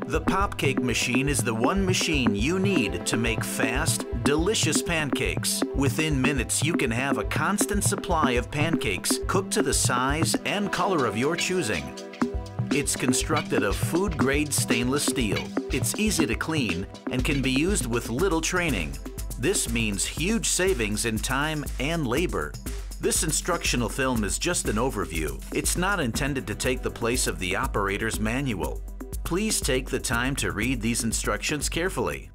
The popcake machine is the one machine you need to make fast, delicious pancakes. Within minutes, you can have a constant supply of pancakes cooked to the size and color of your choosing. It's constructed of food-grade stainless steel. It's easy to clean and can be used with little training. This means huge savings in time and labor. This instructional film is just an overview. It's not intended to take the place of the operator's manual. Please take the time to read these instructions carefully.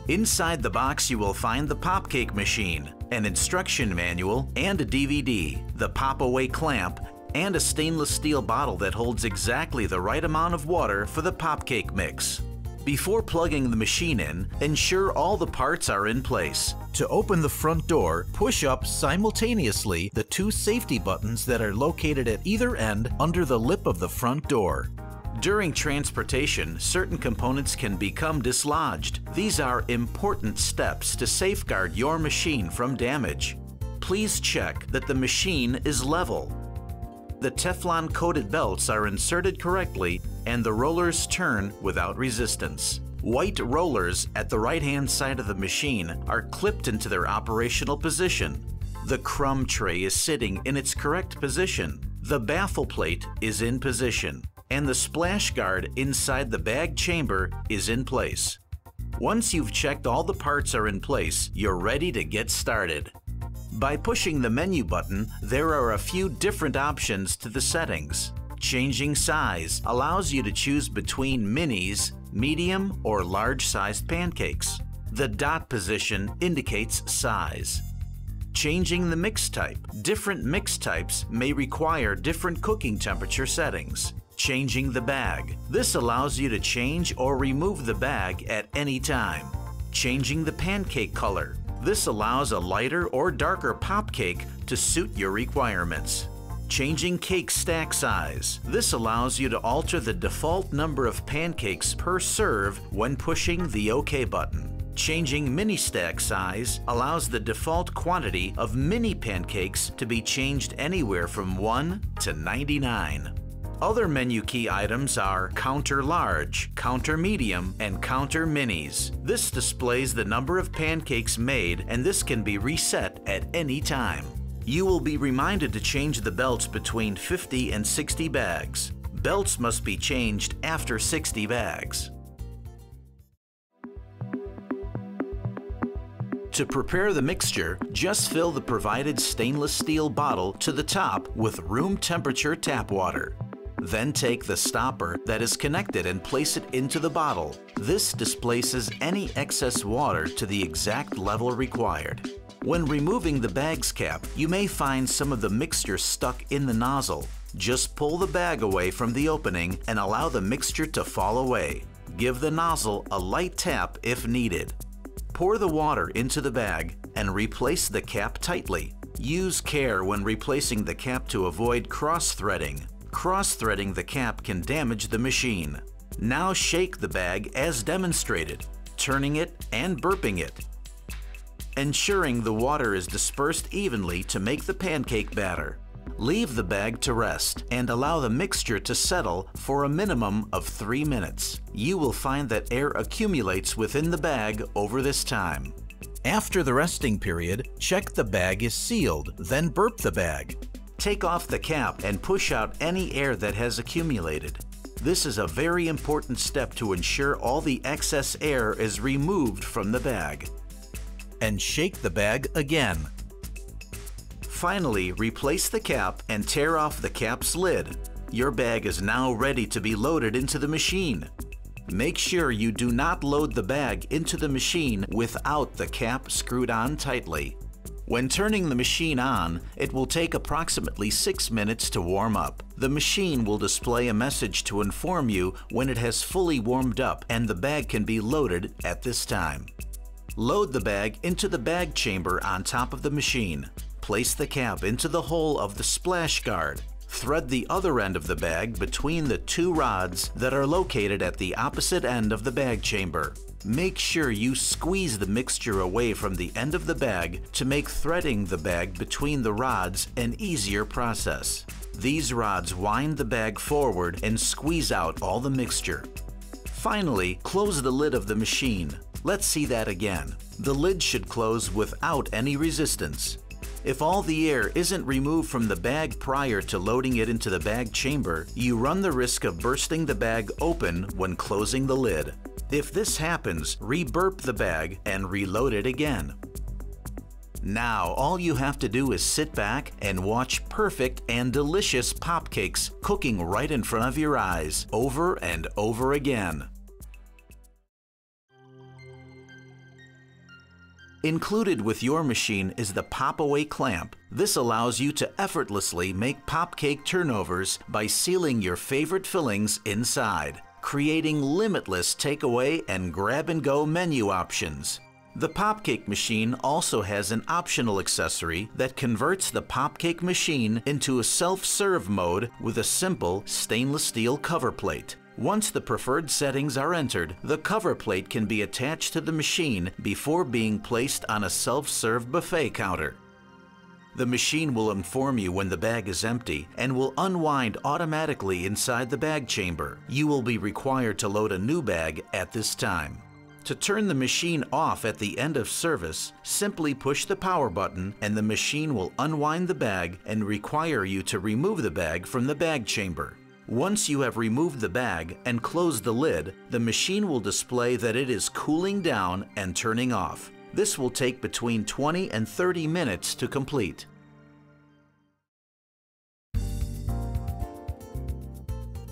Inside the box you will find the popcake machine, an instruction manual and a DVD, the pop-away clamp, and a stainless steel bottle that holds exactly the right amount of water for the popcake mix. Before plugging the machine in, ensure all the parts are in place. To open the front door, push up simultaneously the two safety buttons that are located at either end under the lip of the front door. During transportation, certain components can become dislodged. These are important steps to safeguard your machine from damage. Please check that the machine is level. The Teflon-coated belts are inserted correctly and the rollers turn without resistance. White rollers at the right-hand side of the machine are clipped into their operational position. The crumb tray is sitting in its correct position. The baffle plate is in position, and the splash guard inside the bag chamber is in place. Once you've checked all the parts are in place, you're ready to get started. By pushing the menu button, there are a few different options to the settings. Changing size allows you to choose between minis, medium, or large-sized pancakes. The dot position indicates size. Changing the mix type. Different mix types may require different cooking temperature settings. Changing the bag. This allows you to change or remove the bag at any time. Changing the pancake color. This allows a lighter or darker pop cake to suit your requirements. Changing cake stack size. This allows you to alter the default number of pancakes per serve when pushing the OK button. Changing mini stack size allows the default quantity of mini pancakes to be changed anywhere from 1 to 99. Other menu key items are Counter Large, Counter Medium, and Counter Minis. This displays the number of pancakes made, and this can be reset at any time. You will be reminded to change the belts between 50 and 60 bags. Belts must be changed after 60 bags. To prepare the mixture, just fill the provided stainless steel bottle to the top with room temperature tap water. Then take the stopper that is connected and place it into the bottle. This displaces any excess water to the exact level required. When removing the bag's cap, you may find some of the mixture stuck in the nozzle. Just pull the bag away from the opening and allow the mixture to fall away. Give the nozzle a light tap if needed. Pour the water into the bag and replace the cap tightly. Use care when replacing the cap to avoid cross-threading. Cross-threading the cap can damage the machine. Now shake the bag as demonstrated, turning it and burping it, ensuring the water is dispersed evenly to make the pancake batter. Leave the bag to rest and allow the mixture to settle for a minimum of 3 minutes. You will find that air accumulates within the bag over this time. After the resting period, check the bag is sealed, then burp the bag. Take off the cap and push out any air that has accumulated. This is a very important step to ensure all the excess air is removed from the bag. And shake the bag again. Finally, replace the cap and tear off the cap's lid. Your bag is now ready to be loaded into the machine. Make sure you do not load the bag into the machine without the cap screwed on tightly. When turning the machine on, it will take approximately 6 minutes to warm up. The machine will display a message to inform you when it has fully warmed up and the bag can be loaded at this time. Load the bag into the bag chamber on top of the machine. Place the cap into the hole of the splash guard. Thread the other end of the bag between the two rods that are located at the opposite end of the bag chamber. Make sure you squeeze the mixture away from the end of the bag to make threading the bag between the rods an easier process. These rods wind the bag forward and squeeze out all the mixture. Finally, close the lid of the machine. Let's see that again. The lid should close without any resistance. If all the air isn't removed from the bag prior to loading it into the bag chamber, you run the risk of bursting the bag open when closing the lid. If this happens, re-burp the bag and reload it again. Now, all you have to do is sit back and watch perfect and delicious popcakes cooking right in front of your eyes, over and over again. Included with your machine is the pop-away clamp. This allows you to effortlessly make popcake turnovers by sealing your favorite fillings inside, creating limitless takeaway and grab-and-go menu options. The popcake machine also has an optional accessory that converts the popcake machine into a self-serve mode with a simple stainless steel cover plate. Once the preferred settings are entered, the cover plate can be attached to the machine before being placed on a self-serve buffet counter. The machine will inform you when the bag is empty and will unwind automatically inside the bag chamber. You will be required to load a new bag at this time. To turn the machine off at the end of service, simply push the power button and the machine will unwind the bag and require you to remove the bag from the bag chamber. Once you have removed the bag and closed the lid, the machine will display that it is cooling down and turning off. This will take between 20 and 30 minutes to complete.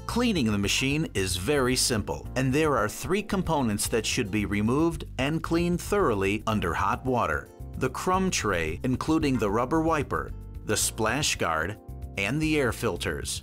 Cleaning the machine is very simple, and there are 3 components that should be removed and cleaned thoroughly under hot water: the crumb tray, including the rubber wiper, the splash guard, and the air filters.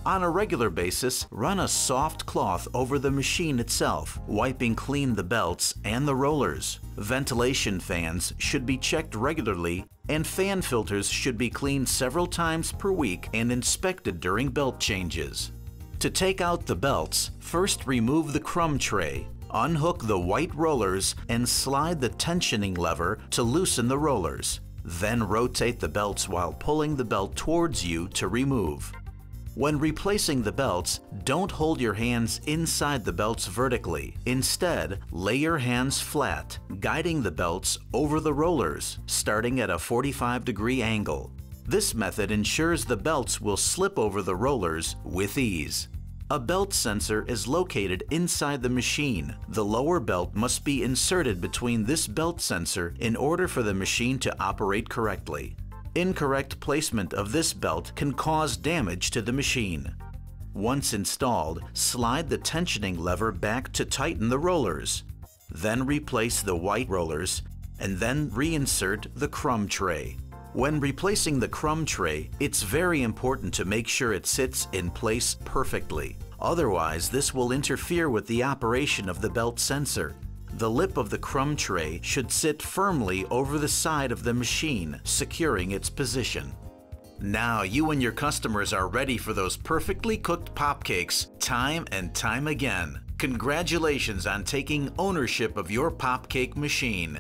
On a regular basis, run a soft cloth over the machine itself, wiping clean the belts and the rollers. Ventilation fans should be checked regularly, and fan filters should be cleaned several times per week and inspected during belt changes. To take out the belts, first remove the crumb tray, unhook the white rollers, and slide the tensioning lever to loosen the rollers. Then rotate the belts while pulling the belt towards you to remove. When replacing the belts, don't hold your hands inside the belts vertically. Instead, lay your hands flat, guiding the belts over the rollers, starting at a 45-degree angle. This method ensures the belts will slip over the rollers with ease. A belt sensor is located inside the machine. The lower belt must be inserted between this belt sensor in order for the machine to operate correctly. Incorrect placement of this belt can cause damage to the machine. Once installed, slide the tensioning lever back to tighten the rollers. Then replace the white rollers, and then reinsert the crumb tray. When replacing the crumb tray, it's very important to make sure it sits in place perfectly. Otherwise, this will interfere with the operation of the belt sensor. The lip of the crumb tray should sit firmly over the side of the machine, securing its position. Now you and your customers are ready for those perfectly cooked popcakes time and time again. Congratulations on taking ownership of your popcake machine.